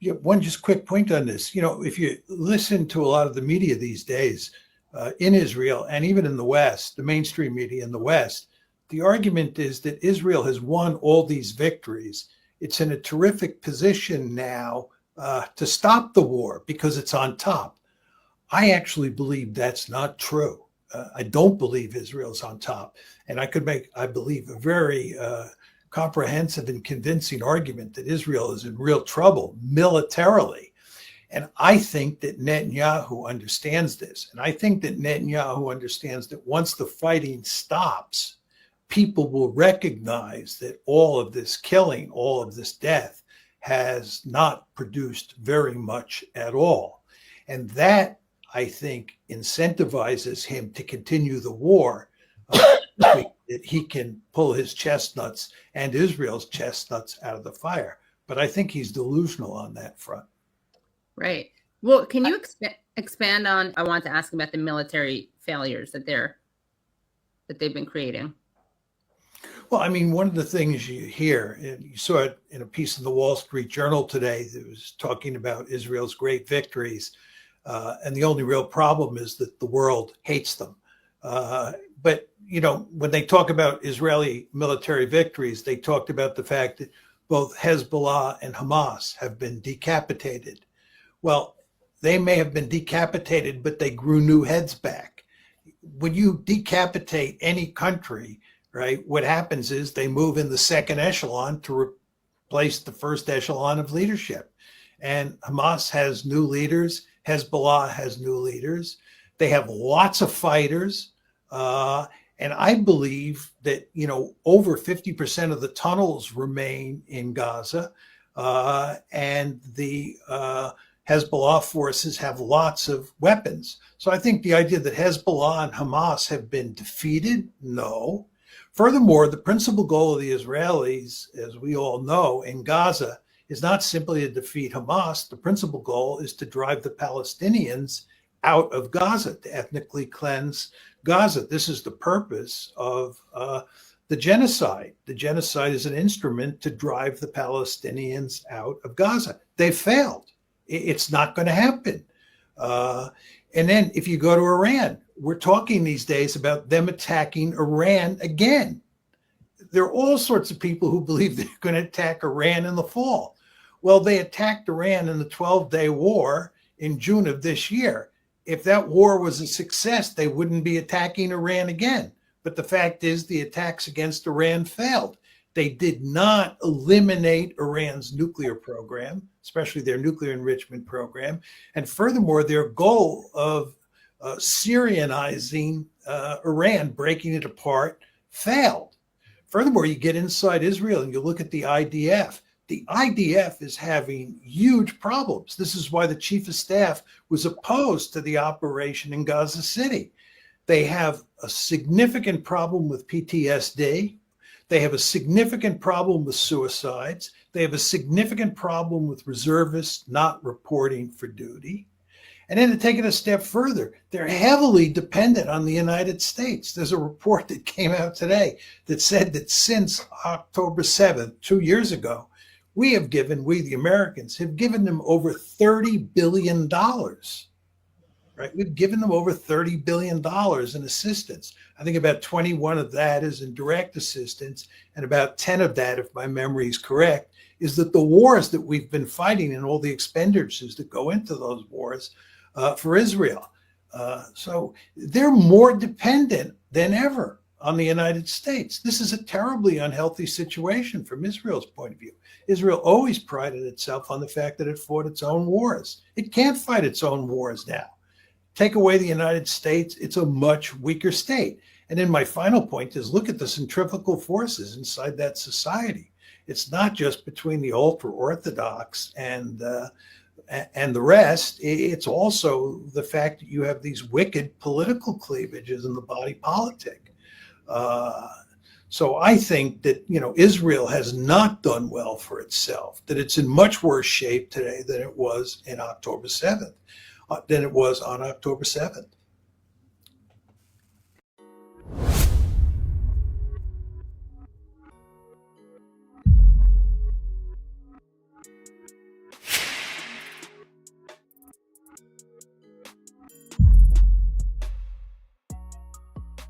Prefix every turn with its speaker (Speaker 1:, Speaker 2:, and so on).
Speaker 1: Yeah, one just quick point on this. If you listen to a lot of the media these days in Israel and even in the West, the mainstream media in the West, the argument is that Israel has won all these victories. It's in a terrific position now to stop the war because it's on top. I actually believe that's not true. I don't believe Israel's on top. And I could make, I believe, a very comprehensive and convincing argument that Israel is in real trouble militarily. And I think that Netanyahu understands this. And I think that Netanyahu understands that once the fighting stops, people will recognize that all of this killing, all of this death has not produced very much at all. And that, I think, incentivizes him to continue the war. That he can pull his chestnuts and Israel's chestnuts out of the fire. But I think he's delusional on that front.
Speaker 2: Right. Well, can you expand on, I want to ask about the military failures that they've been creating.
Speaker 1: Well, I mean, one of the things you hear, and you saw it in a piece in the Wall Street Journal today that was talking about Israel's great victories. And the only real problem is that the world hates them. But, when they talk about Israeli military victories, they talked about the fact that both Hezbollah and Hamas have been decapitated. Well, they may have been decapitated, but they grew new heads back. When you decapitate any country, right, what happens is they move in the second echelon to replace the first echelon of leadership. And Hamas has new leaders. Hezbollah has new leaders. They have lots of fighters. And I believe that, over 50% of the tunnels remain in Gaza. And the Hezbollah forces have lots of weapons. So I think the idea that Hezbollah and Hamas have been defeated, no. Furthermore, the principal goal of the Israelis, as we all know, in Gaza is not simply to defeat Hamas. The principal goal is to drive the Palestinians out of Gaza, to ethnically cleanse Gaza. This is the purpose of the genocide. The genocide is an instrument to drive the Palestinians out of Gaza. They failed. It's not going to happen. And then if you go to Iran, we're talking these days about them attacking Iran again. There are all sorts of people who believe they're going to attack Iran in the fall. Well, they attacked Iran in the 12-day war in June of this year. If that war was a success, they wouldn't be attacking Iran again. But the fact is the attacks against Iran failed. They did not eliminate Iran's nuclear program, especially their nuclear enrichment program. And furthermore, their goal of Syrianizing Iran, breaking it apart, failed. Furthermore, you get inside Israel and you look at the IDF. The IDF is having huge problems. This is why the chief of staff was opposed to the operation in Gaza City. They have a significant problem with PTSD. They have a significant problem with suicides. They have a significant problem with reservists not reporting for duty. And then to take it a step further, they're heavily dependent on the United States. There's a report that came out today that said that since October 7th, 2 years ago, we, the Americans, have given them over $30 billion, right? We've given them over $30 billion in assistance. I think about 21 of that is in direct assistance, and about 10 of that, if my memory is correct, is that the wars that we've been fighting and all the expenditures that go into those wars for Israel. So they're more dependent than ever on the United States. This is a terribly unhealthy situation from Israel's point of view. Israel always prided itself on the fact that it fought its own wars. It can't fight its own wars now. Take away the United States, it's a much weaker state. And then my final point is look at the centrifugal forces inside that society. It's not just between the ultra-Orthodox and the rest. It's also the fact that you have these wicked political cleavages in the body politic. So I think that, Israel has not done well for itself, that it's in much worse shape today than it was in October 7th, than it was on October 7th.